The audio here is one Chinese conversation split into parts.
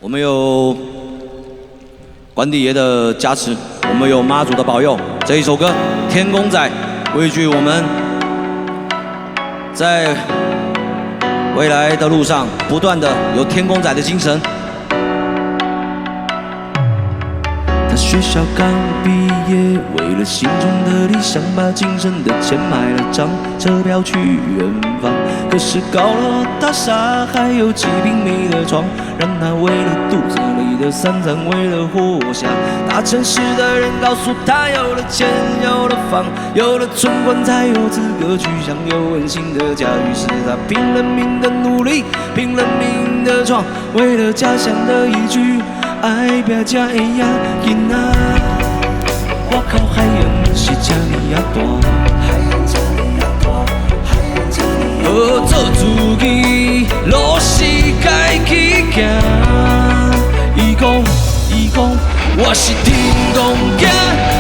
我们有关帝爷的加持，我们有妈祖的保佑。这一首歌《天公仔》汇聚我们在未来的路上不断的有天公仔的精神。他学校刚毕业，为了心中的理想，把仅剩的钱买了张车票去远方。可是高楼大厦还有几平米的床，让他为了肚子里的三餐，为了活下。大城市的人告诉他，有了钱，有了房，有了存款，才有资格去享有温馨的家。于是他拼了命的努力，拼了命的闯，为了家乡的一句爱拼才会赢囡仔。我靠，海洋是这么大，做自己，路是家己行。伊讲，我是天公仔，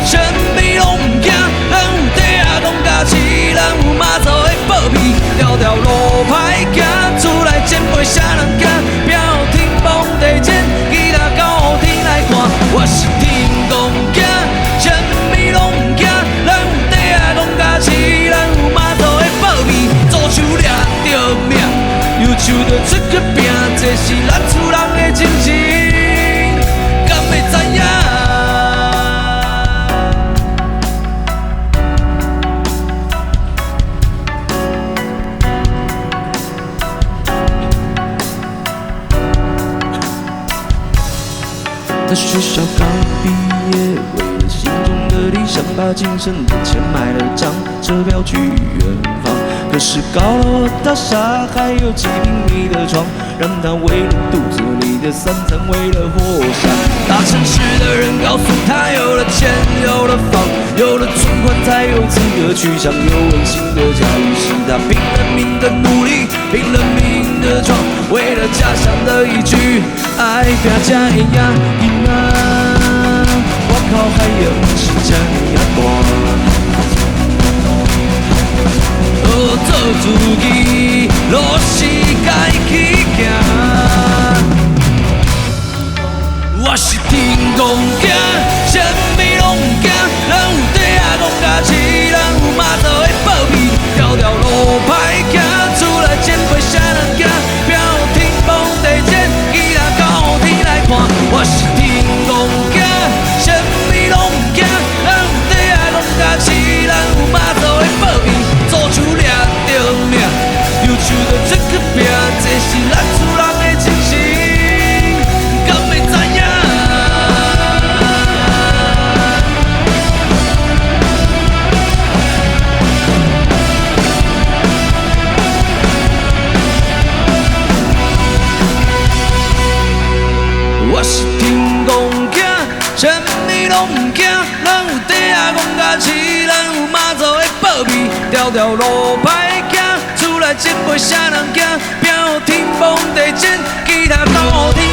什么拢不惊。咱有地仔讲家己，咱有妈祖的保庇，条条路歹行，厝内前辈啥人惊？表天崩地震，其他到天来看。我是天公仔，什么拢不惊。咱有地仔讲家己，咱有妈祖的保庇，左手抓着命，右手就出去拼，这是咱厝人的精神。他学校刚毕业，为了心中的理想，把仅剩的钱买了张车票去远方。可是高楼大厦还有几平米的床，让他为了肚子里的三餐，为了活下。大城市的人告诉他，有了钱，有了房，有了存款，才有资格去享有温馨的家。于是他拼了命的努力，拼了命的闯，为了家乡的一句爱拼才会赢囡仔。我靠，海洋是这么大，做自己，路是家己行。我是天公仔，什么拢不惊。咱有地仔讲家己，咱有妈祖的保庇，条条路歹行，厝内前辈啥人惊？表天崩地震，其他到天来看。我是天公仔，什么拢不惊。咱有地仔讲家己，咱有妈祖的保庇，左手抓着命，右手就出去拼，这是咱厝人的精神。我是天公仔，什么拢不惊。咱有地仔讲家己，咱有妈祖的保庇，条条路歹行，厝内前辈啥人惊？表天崩地震，其他到天。